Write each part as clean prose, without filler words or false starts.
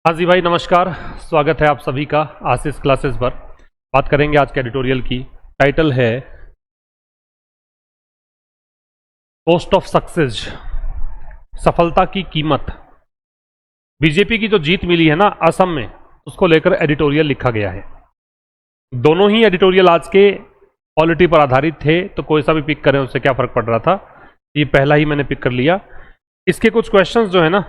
हाँ जी भाई, नमस्कार। स्वागत है आप सभी का आशीष क्लासेस पर। बात करेंगे आज के एडिटोरियल की। टाइटल है कॉस्ट ऑफ सक्सेस, सफलता की कीमत। बीजेपी की जो जीत मिली है ना असम में, उसको लेकर एडिटोरियल लिखा गया है। दोनों ही एडिटोरियल आज के पॉलिटी पर आधारित थे, तो कोई सा भी पिक करें उससे क्या फर्क पड़ रहा था। ये पहला ही मैंने पिक कर लिया। इसके कुछ क्वेश्चंस जो है ना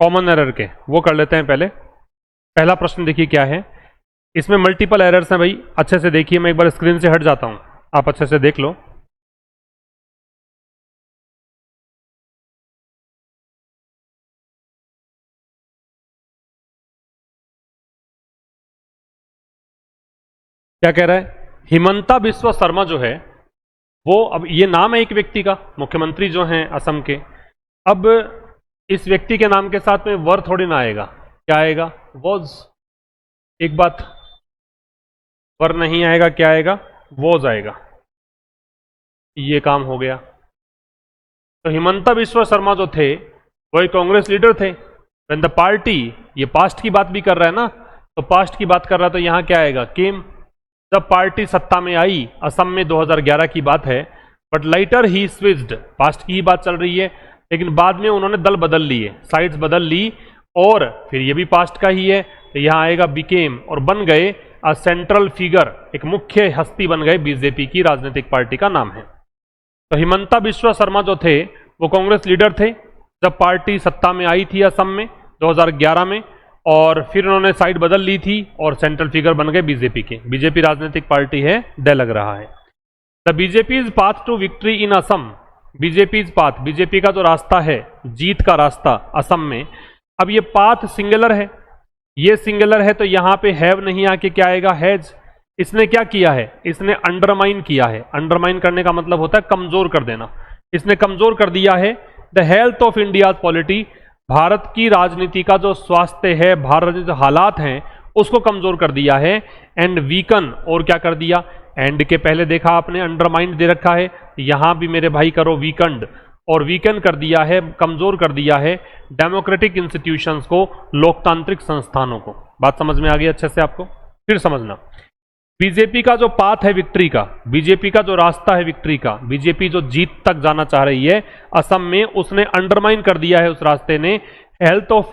कॉमन एरर के, वो कर लेते हैं पहले। पहला प्रश्न देखिए क्या है। इसमें मल्टीपल एरर्स हैं भाई, अच्छे से देखिए। मैं एक बार स्क्रीन से हट जाता हूं, आप अच्छे से देख लो। क्या कह रहा है? हिमंता बिस्वा शर्मा जो है वो, अब ये नाम है एक व्यक्ति का, मुख्यमंत्री जो हैं असम के। अब इस व्यक्ति के नाम के साथ में वर थोड़ी ना आएगा, क्या आएगा? वॉज। एक बात, वर नहीं आएगा, क्या आएगा? वॉज आएगा। ये काम हो गया। तो हिमंता बिस्वा शर्मा जो थे वो एक कांग्रेस लीडर थे। व्हेन द पार्टी, ये पास्ट की बात भी कर रहा है ना, तो पास्ट की बात कर रहा है, तो यहां क्या आएगा? केम। जब पार्टी सत्ता में आई असम में 2011 की बात है, but lighter he switched, past की ही बात चल रही है, लेकिन बाद में उन्होंने दल बदल लिए, साइड्स बदल ली, और फिर ये भी पास्ट का ही है, तो यहां आएगा बिकेम, और बन गए अ सेंट्रल फिगर, एक मुख्य हस्ती बन गए। बीजेपी की राजनीतिक पार्टी का नाम है। तो हिमंता बिस्वा शर्मा जो थे वो कांग्रेस लीडर थे जब पार्टी सत्ता में आई थी असम में 2011 में, और फिर उन्होंने साइड बदल ली थी और सेंट्रल फिगर बन गए बीजेपी के। बीजेपी राजनीतिक पार्टी है, डे लग रहा है। The BJP's path to victory in Assam, BJP's path, BJP का जो रास्ता है, जीत का रास्ता असम में। अब ये पाथ सिंगुलर है, ये सिंगुलर है, तो यहां पे हैव नहीं आके क्या आएगा? हैज। इसने क्या किया है? इसने अंडरमाइन किया है। अंडरमाइन करने का मतलब होता है कमजोर कर देना। इसने कमजोर कर दिया है the health of India polity, Bharat की राजनीति का जो स्वास्थ्य है, भारत के जो हालात हैं, उसको कमजोर कर दिया है। एंड वीकन, और क्या कर दिया? एंड के पहले देखा आपने अंडरमाइन दे रखा है, यहां भी मेरे भाई करो वीकंड, और वीकन कर दिया है, कमजोर कर दिया है डेमोक्रेटिक इंस्टीट्यूशंस को, लोकतांत्रिक संस्थानों को। बात समझ में आ गई अच्छे से आपको? फिर समझना, बीजेपी का जो पाथ है विक्ट्री का, बीजेपी का जो रास्ता है विक्ट्री का, बीजेपी जो जीत तक जाना चाह रही है असम में, उसने अंडरमाइन कर दिया है उस रास्ते ने हेल्थ ऑफ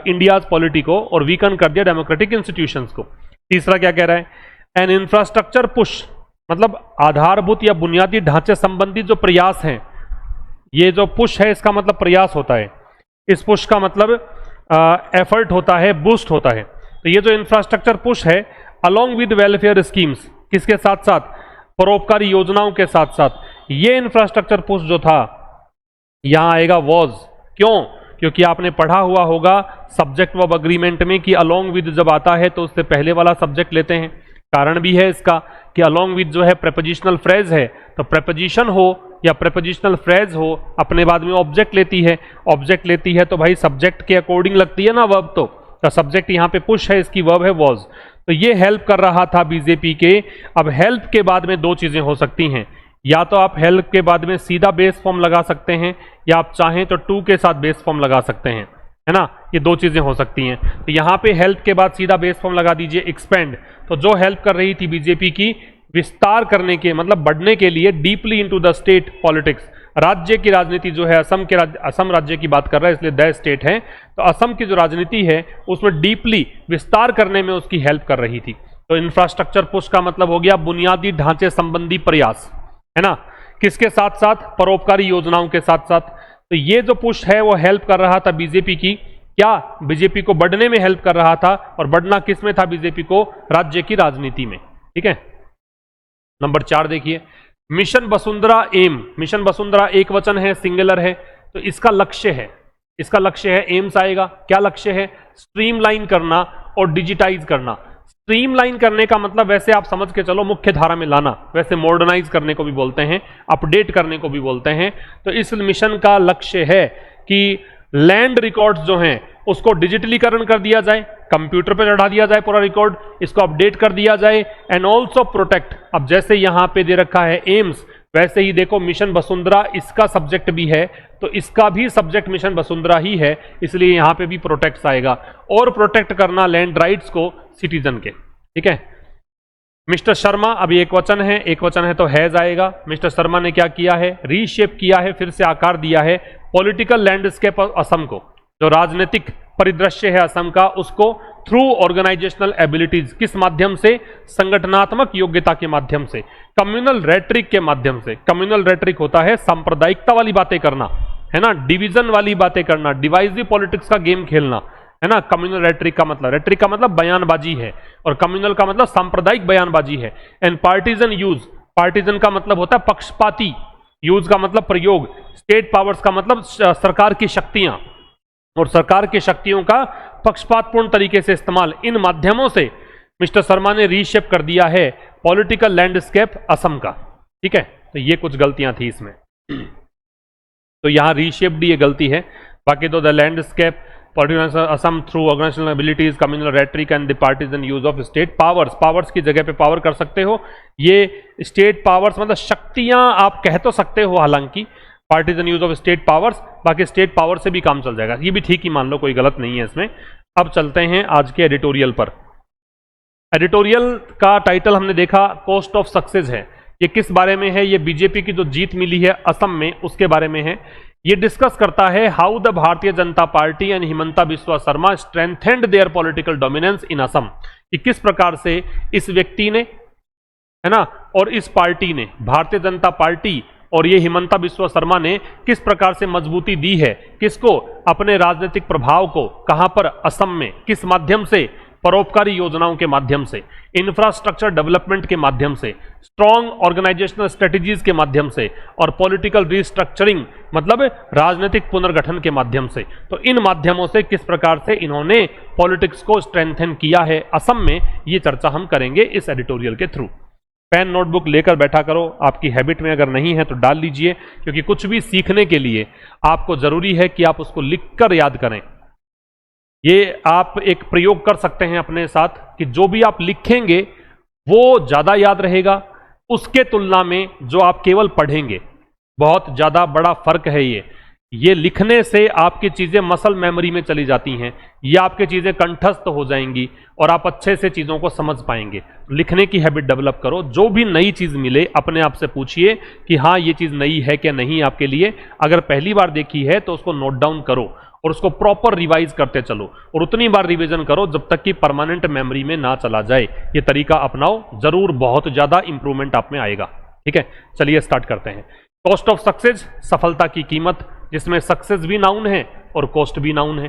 इंडियाज पॉलिटी को, और वीकन कर दिया डेमोक्रेटिक इंस्टीट्यूशंस को। तीसरा क्या कह रहा है? एन इंफ्रास्ट्रक्चर पुश, मतलब आधारभूत या बुनियादी ढांचे संबंधी जो प्रयास हैं, ये जो पुश है इसका मतलब प्रयास होता है, इस पुश का मतलब एफर्ट होता है, बूस्ट होता है। तो ये जो इंफ्रास्ट्रक्चर पुश है अलोंग विद वेलफेयर स्कीम्स, किसके साथ साथ? परोपकारी योजनाओं के साथ साथ। ये इंफ्रास्ट्रक्चर पुश जो था यहां आएगा वॉज। क्यों? क्योंकि आपने पढ़ा हुआ होगा सब्जेक्ट वर्ब अग्रीमेंट में कि अलोंग विद जब आता है तो उससे पहले वाला सब्जेक्ट लेते हैं। कारण भी है इसका कि अलोंग विद जो है प्रेपोजिशनल फ्रेज है, तो प्रेपोजिशन हो या प्रेपोजिशनल फ्रेज हो, अपने बाद में ऑब्जेक्ट लेती है। ऑब्जेक्ट लेती है तो भाई सब्जेक्ट के अकॉर्डिंग लगती है ना वर्ब, तो सब्जेक्ट यहां पे पुश है, इसकी वर्ब है वॉज। तो ये हेल्प कर रहा था बीजेपी के। अब हेल्प के बाद में दो चीजें हो सकती हैं, या तो आप हेल्प के बाद में सीधा बेस फॉर्म लगा सकते हैं, या आप चाहें तो टू के साथ बेस फॉर्म लगा सकते हैं, है ना? ये दो चीजें हो सकती हैं। तो यहां पे हेल्प के बाद सीधा बेस फॉर्म लगा दीजिए एक्सपेंड। तो जो हेल्प कर रही थी बीजेपी की विस्तार करने के, मतलब बढ़ने के लिए, deeply into the state politics, राज्य की राजनीति जो है, असम राज्य की बात कर रहा है इसलिए द स्टेट है, तो असम की जो राजनीति है उसमें डीपली विस्तार करने में उसकी हेल्प कर रही थी। तो इंफ्रास्ट्रक्चर पुश का मतलब हो गया बुनियादी ढांचे संबंधी प्रयास, है ना? किसके साथ साथ? परोपकारी योजनाओं के साथ साथ। तो ये जो पुश है वो हेल्प कर रहा था बीजेपी की, क्या? बीजेपी को बढ़ने में हेल्प कर रहा था, और बढ़ना किस में था बीजेपी को? राज्य की राजनीति में। ठीक है। नंबर 4 देखिए, मिशन वसुंधरा एम। मिशन वसुंधरा एक वचन है, सिंगुलर है, तो इसका लक्ष्य है, इसका लक्ष्य है, एम्स आएगा। क्या लक्ष्य है? स्ट्रीमलाइन करना और डिजिटाइज करना। स्ट्रीमलाइन करने का मतलब वैसे आप समझ के चलो मुख्य धारा में लाना, वैसे मॉडर्नाइज करने को भी बोलते हैं, अपडेट करने को भी बोलते हैं। तो इस मिशन का लक्ष्य है कि लैंड रिकॉर्ड्स जो हैं उसको डिजिटलीकरण कर दिया जाए, कंप्यूटर पे चढ़ा दिया जाए पूरा रिकॉर्ड, इसको अपडेट कर दिया जाए। एंड ऑल्सो प्रोटेक्ट, अब जैसे यहां पे दे रखा है एम्स, वैसे ही देखो मिशन वसुंधरा इसका सब्जेक्ट भी है, तो इसका भी सब्जेक्ट मिशन वसुंधरा ही है, इसलिए यहां पे भी प्रोटेक्ट आएगा। और प्रोटेक्ट करना लैंड राइट्स को सिटीजन के, ठीक है। मिस्टर शर्मा, अभी एक वचन है तो हैज आएगा। मिस्टर शर्मा ने क्या किया है, रीशेप किया है, फिर से आकार दिया है पॉलिटिकल लैंडस्केप असम को, जो राजनीतिक परिदृश्य है असम का, उसको थ्रू ऑर्गेनाइजेशनल एबिलिटीज, किस माध्यम से, संगठनात्मक योग्यता के माध्यम से, कम्युनल रेटरिक के माध्यम से। कम्युनल रेटरिक होता है सांप्रदायिकता वाली बातें करना, है ना, डिवीजन वाली बातें करना, डिवाइसिव पॉलिटिक्स का गेम खेलना, है ना। कम्युनल रेटरिक का मतलब बयानबाजी है, और कम्युनल का मतलब सांप्रदायिक बयानबाजी है। एंड पार्टीजन यूज, पार्टीजन का मतलब होता है पक्षपाती, यूज का मतलब प्रयोग, स्टेट पावर्स का मतलब सरकार की शक्तियां, और सरकार की शक्तियों का पक्षपातपूर्ण तरीके से इस्तेमाल। इन माध्यमों से मिस्टर शर्मा ने रीशेप कर दिया है पॉलिटिकल लैंडस्केप असम का, ठीक है। तो ये कुछ गलतियां थी इसमें, तो यहां रीशेप्ड ये गलती है। बाकी तो the landscape political Assam through organisational abilities, communal rhetoric and the partisan use of state powers. Powers की जगह पे पावर कर सकते हो, ये स्टेट पावर्स मतलब शक्तियां आप कह तो सकते हो, हालांकि partisan use of state powers, बाकी स्टेट पावर से भी काम चल जाएगा, ये भी ठीक ही मान लो, कोई गलत नहीं है इसमें। अब चलते हैं आज के एडिटोरियल पर। एडिटोरियल का टाइटल हमने देखा कॉस्ट ऑफ सक्सेस है। ये किस बारे में है, ये बीजेपी की जो जीत मिली है असम में उसके बारे में है। ये डिस्कस करता है how the Bharatiya Janata party and Himanta Biswa Sharma strengthened there political dominance इन असम, कि किस प्रकार से इस व्यक्ति ने, है ना, और इस पार्टी ने, भारतीय जनता पार्टी और ये हिमंता बिस्वा शर्मा ने किस प्रकार से मजबूती दी है, किसको, अपने राजनीतिक प्रभाव को, कहां पर, असम में, किस माध्यम से, परोपकारी योजनाओं के माध्यम से, इंफ्रास्ट्रक्चर डेवलपमेंट के माध्यम से, स्ट्रॉन्ग ऑर्गेनाइजेशनल स्ट्रेटेजीज के माध्यम से, और पॉलिटिकल रिस्ट्रक्चरिंग मतलब राजनीतिक पुनर्गठन के माध्यम से। तो इन माध्यमों से किस प्रकार से इन्होंने पॉलिटिक्स को स्ट्रेंथन किया है असम में, ये चर्चा हम करेंगे इस एडिटोरियल के थ्रू। पेन नोटबुक लेकर बैठा करो, आपकी हैबिट में अगर नहीं है तो डाल लीजिए, क्योंकि कुछ भी सीखने के लिए आपको जरूरी है कि आप उसको लिखकर याद करें। ये आप एक प्रयोग कर सकते हैं अपने साथ कि जो भी आप लिखेंगे वो ज्यादा याद रहेगा उसके तुलना में जो आप केवल पढ़ेंगे। बहुत ज्यादा बड़ा फर्क है ये लिखने से आपकी चीजें मसल मेमोरी में चली जाती हैं, ये आपकी चीजें कंठस्थ हो जाएंगी और आप अच्छे से चीजों को समझ पाएंगे। लिखने की हैबिट डेवलप करो, जो भी नई चीज मिले अपने आप से पूछिए कि हाँ ये चीज नई है क्या नहीं आपके लिए। अगर पहली बार देखी है तो उसको नोट डाउन करो और उसको प्रॉपर रिवाइज करते चलो, और उतनी बार रिवीजन करो जब तक कि परमानेंट मेमोरी में ना चला जाए। ये तरीका अपनाओ, जरूर बहुत ज्यादा इंप्रूवमेंट आप में आएगा। ठीक है, चलिए स्टार्ट करते हैं। कॉस्ट ऑफ सक्सेस, सफलता की कीमत, जिसमें सक्सेस भी नाउन है और कॉस्ट भी नाउन है।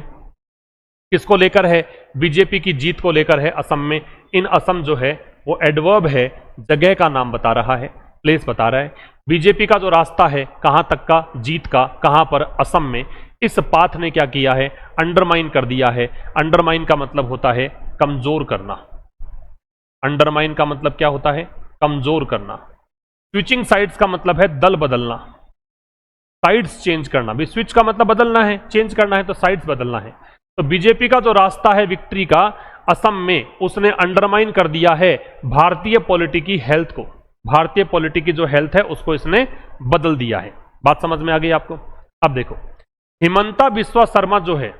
किसको लेकर है? बीजेपी की जीत को लेकर है असम में। इन असम जो है वो एडवर्ब है, जगह का नाम बता रहा है, प्लेस बता रहा है। बीजेपी का जो रास्ता है कहां तक का, जीत का, कहां पर, असम में। इस पाथ ने क्या किया है? अंडरमाइन कर दिया है। अंडरमाइन का मतलब होता है कमजोर करना। अंडरमाइन का मतलब क्या होता है? कमजोर करना। स्विचिंग साइड्स का मतलब है दल बदलना, साइड्स चेंज करना। भी स्विच का मतलब बदलना है, चेंज करना है तो साइड्स बदलना है। तो बीजेपी का जो रास्ता है विक्ट्री का असम में, उसने अंडरमाइन कर दिया है भारतीय पॉलिटी की हेल्थ को। भारतीय पॉलिटी की जो हेल्थ है उसको इसने बदल दिया है। बात समझ में आ गई आपको? अब देखो, हिमंता बिस्वा शर्मा जो है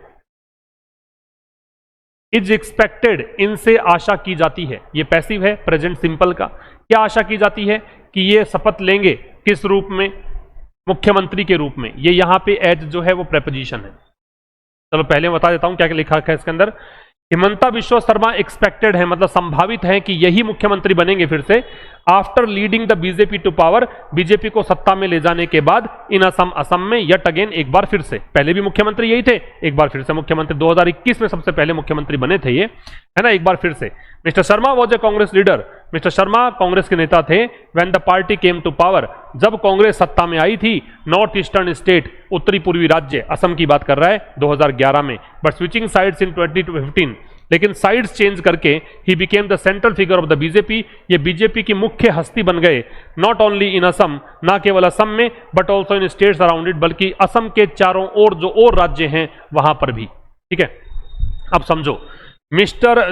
इज एक्सपेक्टेड, इनसे आशा की जाती है। ये पैसिव है प्रेजेंट सिंपल का। क्या आशा की जाती है? कि ये शपथ लेंगे किस रूप में? मुख्यमंत्री के रूप में। ये यहां पे एज जो है वो प्रेपोजिशन है। चलो पहले बता देता हूं क्या क्या लिखा है इसके अंदर। हिमंता बिस्वा शर्मा एक्सपेक्टेड है, मतलब संभावित है कि यही मुख्यमंत्री बनेंगे फिर से। After leading the BJP to power, BJP को सत्ता में ले जाने के बाद इन असम, असम में यट अगेन, एक बार फिर से। पहले भी मुख्यमंत्री यही थे, एक बार फिर से मुख्यमंत्री 2021 में सबसे पहले मुख्यमंत्री बने थे ये, है ना, एक बार फिर से। Mister Sharma was a Congress leader, Mister Sharma Congress के नेता थे। When the party came to power, जब कांग्रेस सत्ता में आई थी। नॉर्थ ईस्टर्न स्टेट, उत्तरी पूर्वी राज्य, असम की बात कर रहा है 2011 में। बट स्विचिंग साइड्स इन 2015, लेकिन साइड्स चेंज करके he became the central figure of the BJP. ये बीजेपी की मुख्य हस्ती बन गए। नॉट ओनली इन असम, ना केवल असम में, but also in states around it, बल्कि असम के चारों ओर जो और राज्य हैं वहां पर भी। ठीक है, अब समझो, मिस्टर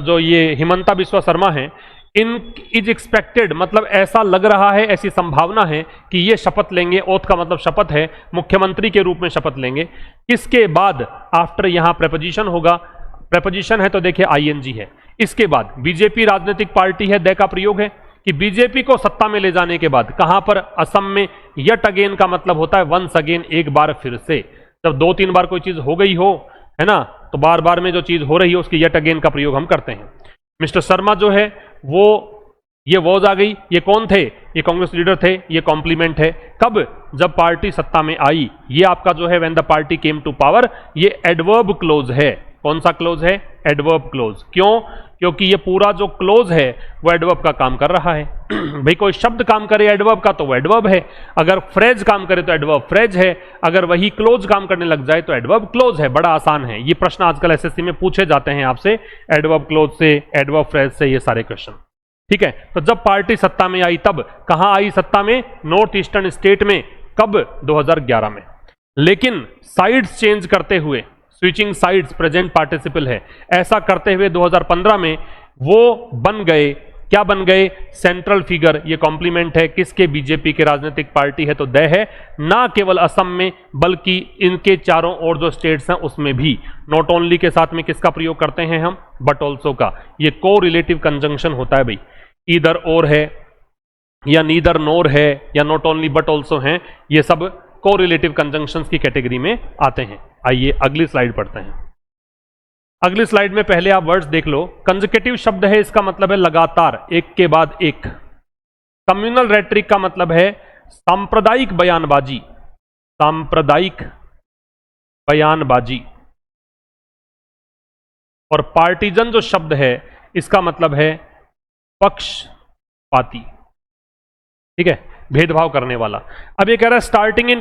जो ये हिमंता बिस्वा शर्मा हैं, इन इज एक्सपेक्टेड मतलब ऐसा लग रहा है, ऐसी संभावना है कि ये शपथ लेंगे, ओथ का मतलब शपथ है, मुख्यमंत्री के रूप में शपथ लेंगे। इसके बाद आफ्टर यहां प्रेपोजिशन होगा, प्रेपोजिशन है तो देखिए आईएनजी है। इसके बाद बीजेपी राजनीतिक पार्टी है, दे का प्रयोग है कि बीजेपी को सत्ता में ले जाने के बाद कहां पर, असम में। यट अगेन का मतलब होता है वंस अगेन, एक बार फिर से। जब 2-3 बार कोई चीज हो गई हो, है ना, तो बार बार में जो चीज हो रही है उसकी यट अगेन का प्रयोग हम करते हैं। मिस्टर शर्मा जो है वो, ये वॉज आ गई, ये कौन थे, ये कांग्रेस लीडर थे, ये कॉम्प्लीमेंट है। कब, जब पार्टी सत्ता में आई। ये आपका जो है when the party came to power, ये एडवर्ब क्लोज है। कौन सा क्लोज है, एडवर्ब क्लोज। क्यों, क्योंकि ये पूरा जो क्लोज है वो एडवर्ब का काम कर रहा है। भाई कोई शब्द काम करे एडवर्ब का तो वो एडवर्ब है, अगर फ्रेज काम करे तो एडवर्ब फ्रेज है, अगर वही क्लोज काम करने लग जाए तो एडवर्ब क्लोज है। बड़ा आसान है, ये प्रश्न आजकल एसएससी में पूछे जाते हैं आपसे, एडवर्ब क्लोज से, एडवर्ब फ्रेज से, ये सारे क्वेश्चन। ठीक है, तो जब पार्टी सत्ता में आई तब कहां आई सत्ता में, नॉर्थ ईस्टर्न स्टेट में। कब, 2011 में। लेकिन साइड्स चेंज करते हुए, स्विचिंग साइड्स प्रेजेंट पार्टिसिपल है, ऐसा करते हुए 2015 में वो बन गए, क्या बन गए, सेंट्रल फिगर। ये कॉम्प्लीमेंट है किसके, बीजेपी के राजनीतिक पार्टी है तो दे है, ना केवल असम में बल्कि इनके चारों और जो स्टेट्स हैं उसमें भी। नॉट ओनली के साथ में किसका प्रयोग करते हैं हम, बट ऑल्सो का। ये को रिलेटिव कंजंक्शन होता है भाई, ईदर और है या नीदर नोर है या नॉट ओनली बट ऑल्सो हैं, ये सब को रिलेटिव कंजंक्शंस की कैटेगरी में आते हैं। आइए अगली स्लाइड पढ़ते हैं। अगली स्लाइड में पहले आप वर्ड्स देख लो। कंसेक्यूटिव शब्द है, इसका मतलब है लगातार, एक के बाद एक। कम्युनल रेटरिक का मतलब है सांप्रदायिक बयानबाजी, सांप्रदायिक बयानबाजी। और पार्टीजन जो शब्द है इसका मतलब है पक्षपाती, ठीक है, भेदभाव करने वाला। अब ये कह रहा है starting in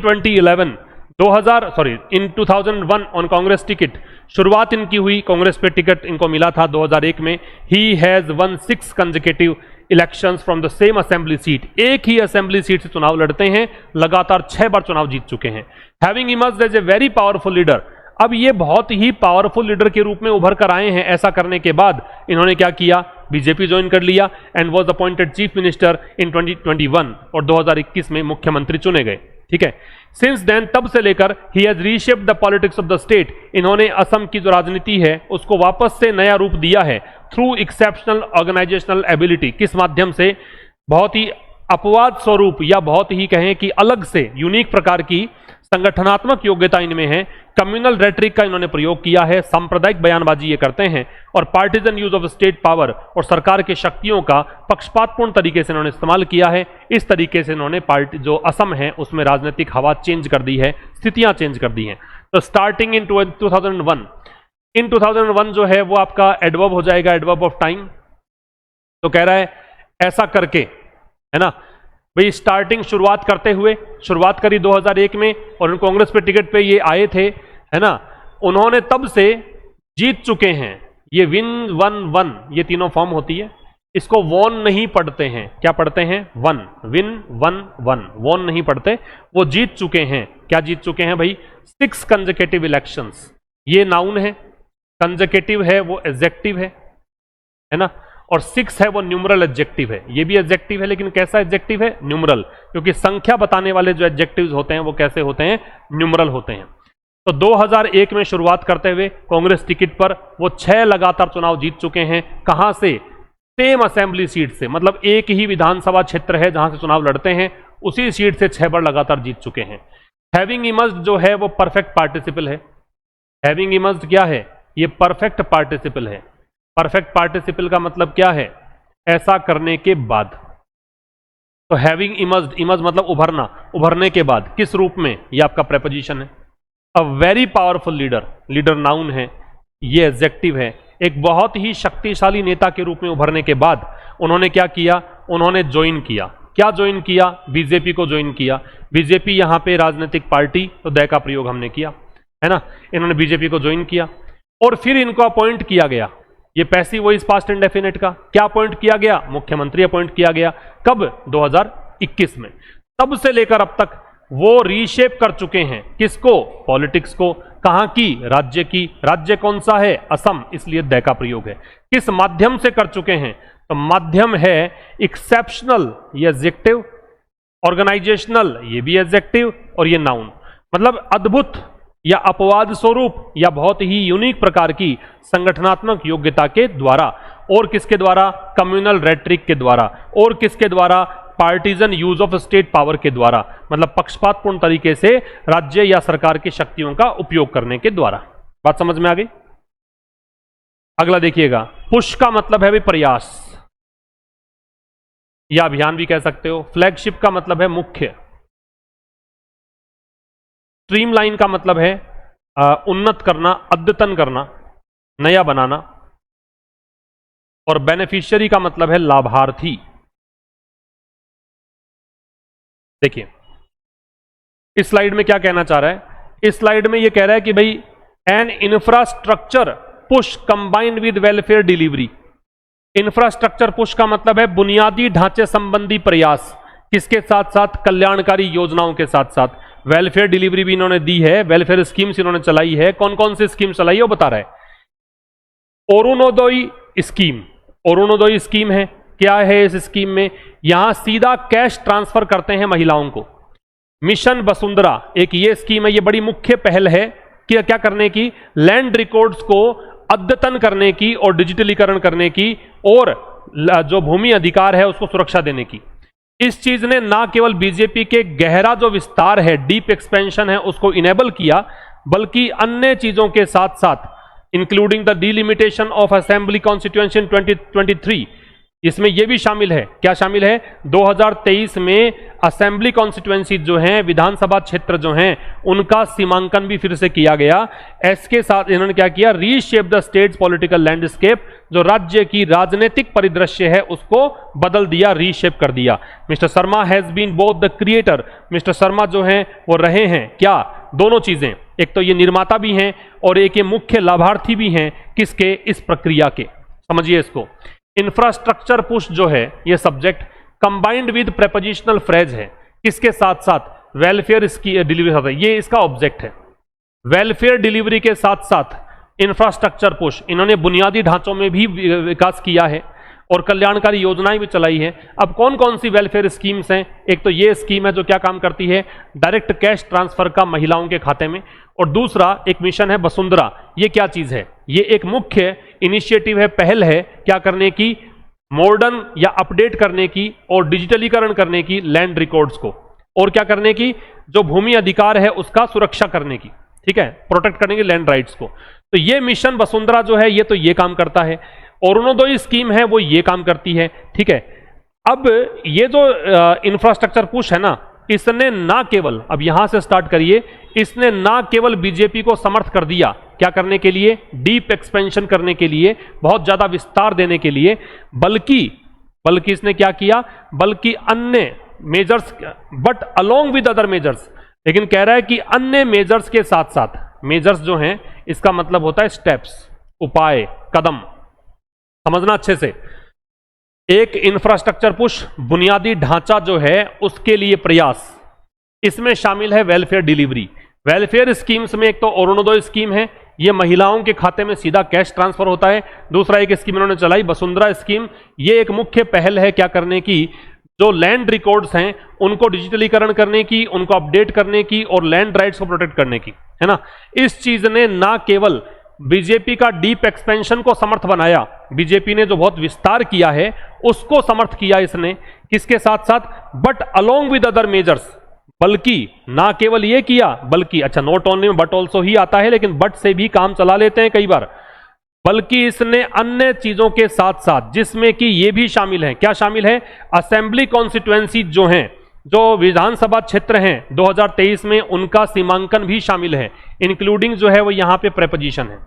2001 on Congress ticket, शुरुआत इनकी हुई, कांग्रेस पे टिकट इनको मिला था 2001 में। He has one 6 consecutive elections from the same assembly seat, एक ही असेंबली सीट से चुनाव लड़ते हैं, लगातार 6 बार चुनाव जीत चुके हैं। Having emerged as a very powerful leader, अब ये बहुत ही पावरफुल लीडर के रूप में उभर कर आए हैं। ऐसा करने के बाद इन्होंने क्या किया, बीजेपी ज्वाइन कर लिया and was appointed chief minister in 2021 और 2021 में मुख्यमंत्री चुने गए। ठीक है, सिंस देन, तब से लेकर he has reshaped the politics of the state, इन्होंने असम की जो राजनीति है उसको वापस से नया रूप दिया है थ्रू एक्सेप्शनल ऑर्गेनाइजेशनल एबिलिटी। किस माध्यम से, बहुत ही अपवाद स्वरूप या बहुत ही कहें कि अलग से यूनिक प्रकार की संगठनात्मक योग्यता इनमें है। कम्युनल रेटरिक का इन्होंने प्रयोग किया है, सांप्रदायिक बयानबाजी ये करते हैं, और partisan use of state power, और सरकार के शक्तियों का पक्षपातपूर्ण तरीके से इन्होंने इस्तेमाल किया है। इस तरीके से इन्होंने पार्टी जो असम है उसमें राजनीतिक हवा चेंज कर दी है, स्थितियां चेंज कर दी हैं। तो स्टार्टिंग इन 2001, इन 2001 जो है वो आपका एडवर्ब हो जाएगा, एडवर्ब ऑफ टाइम। तो कह रहा है ऐसा करके, है ना भाई, स्टार्टिंग शुरुआत करते हुए, शुरुआत करी 2001 में और कांग्रेस पे टिकट पे ये आए थे, है ना, उन्होंने तब से जीत चुके हैं। ये विन वन वन, ये तीनों फॉर्म होती है, इसको वॉन नहीं पढ़ते हैं, क्या पढ़ते हैं, one, win one one, won नहीं पढ़ते, वो जीत चुके हैं। क्या जीत चुके हैं भाई, 6 कंसेक्यूटिव इलेक्शंस। ये नाउन है, कंसेक्यूटिव है वो एडजेक्टिव है ना, और 6 है वो न्यूमरल एडजेक्टिव है। ये भी एडजेक्टिव है, लेकिन कैसा एडजेक्टिव है, न्यूमरल, क्योंकि संख्या बताने वाले जो एडजेक्टिव्स होते हैं वो कैसे होते हैं, न्यूमरल होते हैं। तो 2001 में शुरुआत करते हुए कांग्रेस टिकट पर वो 6 लगातार चुनाव जीत चुके हैं। कहां से, सेम असेंबली सीट से, मतलब एक ही विधानसभा क्षेत्र है जहां से चुनाव लड़ते हैं, उसी सीट से 6 बार लगातार जीत चुके हैं। हैविंग इमर्ज्ड जो है वो परफेक्ट पार्टिसिपल है। हैविंग इमर्ज्ड क्या है, ये परफेक्ट पार्टिसिपल है। परफेक्ट पार्टिसिपल का मतलब क्या है, ऐसा करने के बाद। तो हैविंग इमर्ज्ड, इमर्ज मतलब उभरना, उभरने के बाद, किस रूप में, ये आपका प्रेपोजिशन है। A very powerful leader, leader noun है, ये एडजेक्टिव है। एक बहुत ही शक्तिशाली नेता के रूप में उभरने के बाद उन्होंने क्या किया, उन्होंने ज्वाइन किया। क्या ज्वाइन किया, बीजेपी को ज्वाइन किया। बीजेपी यहां पे राजनीतिक पार्टी, तो दय का प्रयोग हमने किया, है ना, इन्होंने बीजेपी को ज्वाइन किया और फिर इनको अपॉइंट किया गया। ये पैसिव वॉइस पास्ट इंडेफिनिट का क्या अपॉइंट किया गया, मुख्यमंत्री अपॉइंट किया गया। कब, 2021 में। तब से लेकर अब तक वो रीशेप कर चुके हैं, किसको, पॉलिटिक्स को। कहां की, राज्य की। राज्य कौन सा है, असम, इसलिए दय का प्रयोग है। किस माध्यम से कर चुके हैं, तो माध्यम है एक्सेप्शनल, ये एडजेक्टिव, ऑर्गेनाइजेशनल, ये भी एडजेक्टिव, और ये नाउन, मतलब अद्भुत या अपवाद स्वरूप या बहुत ही यूनिक प्रकार की संगठनात्मक योग्यता के द्वारा, और किसके द्वारा? कम्युनल रेट्रिक के द्वारा, और किसके द्वारा? Partisan use of state power के द्वारा, मतलब पक्षपातपूर्ण तरीके से राज्य या सरकार की शक्तियों का उपयोग करने के द्वारा। बात समझ में आ गई? अगला देखिएगा, पुश का मतलब है भी प्रयास या अभियान भी कह सकते हो। फ्लैगशिप का मतलब है मुख्य। स्ट्रीमलाइन का मतलब है उन्नत करना, अद्यतन करना, नया बनाना, और बेनिफिशियरी का मतलब है लाभार्थी। देखिए इस स्लाइड में क्या कहना चाह रहा है, इस स्लाइड में यह कह रहा है कि भाई N infrastructure push combined with welfare delivery. Infrastructure push का मतलब है बुनियादी ढांचे संबंधी प्रयास, किसके साथ साथ? कल्याणकारी योजनाओं के साथ साथ। वेलफेयर डिलीवरी भी इन्होंने दी है, वेलफेयर स्कीम्स इन्होंने चलाई है। कौन कौन सी स्कीम चलाई है वो बता रहा है। अरुणोदय स्कीम, अरुणोदय स्कीम है। क्या है इस स्कीम में? यहां सीधा कैश ट्रांसफर करते हैं महिलाओं को। मिशन वसुंधरा एक ये स्कीम है, ये बड़ी मुख्य पहल है कि क्या करने की? लैंड रिकॉर्ड्स को अद्यतन करने की और डिजिटलीकरण करने की, और जो भूमि अधिकार है उसको सुरक्षा देने की। इस चीज ने ना केवल बीजेपी के गहरा जो विस्तार है, डीप एक्सपेंशन है, उसको इनेबल किया, बल्कि अन्य चीजों के साथ साथ including the delimitation of assembly constituency in 2023, इसमें यह भी शामिल है। क्या शामिल है? 2023 में असेंबली कॉन्स्टिट्यूएंसी जो हैं, विधानसभा क्षेत्र जो हैं, उनका सीमांकन भी फिर से किया गया। इसके साथ इन्होंने क्या किया? Reshape the states political landscape, जो राज्य की राजनीतिक परिदृश्य है उसको बदल दिया, रीशेप कर दिया। Mister Sharma has been both the creator, Mister Sharma जो हैं वो रहे हैं क्या? दोनों चीजें, एक तो ये निर्माता भी हैं और एक ये मुख्य लाभार्थी भी हैं किसके? इस प्रक्रिया के। समझिए इसको। इंफ्रास्ट्रक्चर पुश जो है ये subject combined with prepositional phrase है, किसके साथ साथ? वेलफेयर डिलीवरी साथ है, ये इसका ऑब्जेक्ट है। वेलफेयर डिलीवरी के साथ साथ इंफ्रास्ट्रक्चर पुश, इन्होंने बुनियादी ढांचों में भी विकास किया है और कल्याणकारी योजनाएं भी चलाई है। अब कौन कौन सी वेलफेयर स्कीम्स हैं? एक तो ये स्कीम है जो क्या काम करती है? डायरेक्ट कैश ट्रांसफर का महिलाओं के खाते में, और दूसरा एक मिशन है वसुंधरा। ये क्या चीज है? ये एक मुख्य इनिशिएटिव है, पहल है, क्या करने की? मॉडर्न या अपडेट करने की और डिजिटलीकरण करने की लैंड रिकॉर्ड्स को, और क्या करने की? जो भूमि अधिकार है उसका सुरक्षा करने की, ठीक है, प्रोटेक्ट करने की लैंड राइट्स को। तो ये मिशन वसुंधरा जो है ये तो ये काम करता है, अरुणोदय स्कीम है वो ये काम करती है, ठीक है। अब ये जो इंफ्रास्ट्रक्चर पुश है ना, इसने ना केवल, अब यहां से स्टार्ट करिए, इसने ना केवल बीजेपी को समर्थ कर दिया, क्या करने के लिए? डीप एक्सपेंशन करने के लिए, बहुत ज्यादा विस्तार देने के लिए, बल्कि इसने क्या किया? बल्कि अन्य measures, but along with other measures, लेकिन कह रहा है कि अन्य मेजर्स के साथ साथ, मेजर्स जो हैं इसका मतलब होता है स्टेप्स, उपाय, कदम, समझना अच्छे से। एक इंफ्रास्ट्रक्चर पुश, बुनियादी ढांचा जो है उसके लिए प्रयास, इसमें शामिल है वेलफेयर डिलीवरी। वेलफेयर स्कीम्स में एक तो अरुणोदय स्कीम है, ये महिलाओं के खाते में सीधा कैश ट्रांसफर होता है। दूसरा एक स्कीम इन्होंने चलाई वसुंधरा स्कीम, ये एक मुख्य पहल है क्या करने की? जो लैंड रिकॉर्ड्स हैं उनको डिजिटलीकरण करने की, उनको अपडेट करने की और लैंड राइट्स को प्रोटेक्ट करने की, है ना। इस चीज ने ना केवल बीजेपी का डीप एक्सपेंशन को समर्थ बनाया, बीजेपी ने जो बहुत विस्तार किया है उसको समर्थ किया इसने, किसके साथ साथ? But along with other measures, बल्कि ना केवल ये किया, बल्कि, अच्छा नॉट ओनली में बट ऑल्सो ही आता है, लेकिन बट से भी काम चला लेते हैं कई बार, बल्कि इसने अन्य चीजों के साथ साथ, जिसमें कि ये भी शामिल है, क्या शामिल है? असेंबली कॉन्स्टिट्यूएंसी जो हैं, जो विधानसभा क्षेत्र हैं 2023 में, उनका सीमांकन भी शामिल है, इंक्लूडिंग जो है वो यहां पे प्रेपोजिशन है,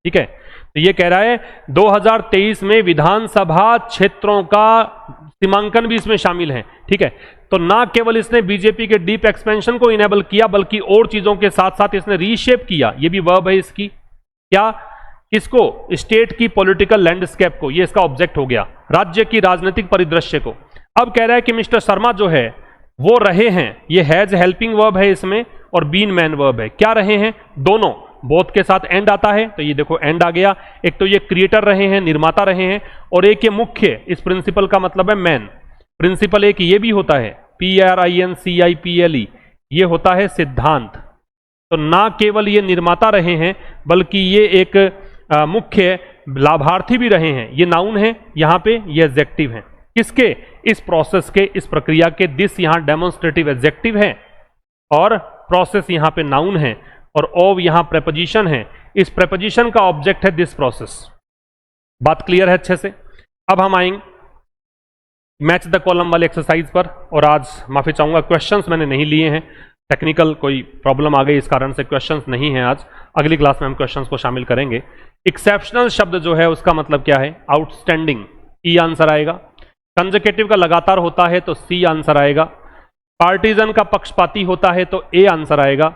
ठीक है। तो ये कह रहा है 2023 में विधानसभा क्षेत्रों का सीमांकन भी इसमें शामिल है, ठीक है। तो ना केवल इसने बीजेपी के डीप एक्सपेंशन को इनेबल किया, बल्कि और चीजों के साथ साथ इसने रीशेप किया, ये भी वर्ब है इसकी, क्या? किसको? स्टेट की पॉलिटिकल लैंडस्केप को, ये इसका ऑब्जेक्ट हो गया, राज्य की राजनीतिक परिदृश्य को। अब कह रहा है कि मिस्टर शर्मा जो है वो रहे हैं, ये हैज हेल्पिंग वर्ब है इसमें और बीन मैन वर्ब है, क्या रहे हैं? दोनों, बोथ के साथ एंड आता है, तो ये देखो एंड आ गया। एक तो ये क्रिएटर रहे हैं, निर्माता रहे हैं, और एक ये मुख्य, इस प्रिंसिपल का मतलब है मैन। प्रिंसिपल एक ये भी होता है, PRINCIPLE, ये होता है सिद्धांत। तो ना केवल ये निर्माता रहे हैं, बल्कि ये एक मुख्य लाभार्थी भी रहे हैं। ये नाउन है यहाँ पे, ये एडजेक्टिव है। किसके? इस प्रोसेस के, इस प्रक्रिया के। दिस यहाँ डेमोन्स्ट्रेटिव एडजेक्टिव है और प्रोसेस यहाँ पे नाउन है, और ऑफ यहाँ प्रेपोजिशन है। इस प्रेपोजिशन का ऑब्जेक्ट है दिस प्रोसेस। बात क्लियर है अच्छे से? अब हम आएंगे मैच द कॉलम वाले एक्सरसाइज पर, और आज माफी चाहूंगा क्वेश्चंस मैंने नहीं लिए हैं, टेक्निकल कोई प्रॉब्लम आ गई, इस कारण से क्वेश्चंस नहीं है आज। अगली क्लास में हम क्वेश्चंस को शामिल करेंगे। एक्सेप्शनल शब्द जो है उसका मतलब क्या है? आउटस्टैंडिंग, ई आंसर आएगा। कंजकेटिव का लगातार होता है तो सी आंसर आएगा। पार्टीजन का पक्षपाती होता है तो ए आंसर आएगा।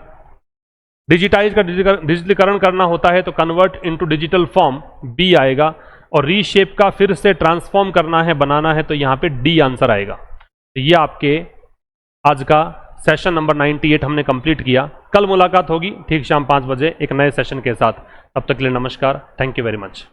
डिजिटाइज का डिजिटलीकरण करना होता है तो convert into digital form, B आएगा। और रीशेप का फिर से ट्रांसफॉर्म करना है, बनाना है, तो यहां पे डी आंसर आएगा। तो ये आपके आज का सेशन नंबर 98 हमने कंप्लीट किया। कल मुलाकात होगी ठीक शाम 5 बजे एक नए सेशन के साथ। तब तक के लिए नमस्कार, थैंक यू वेरी मच।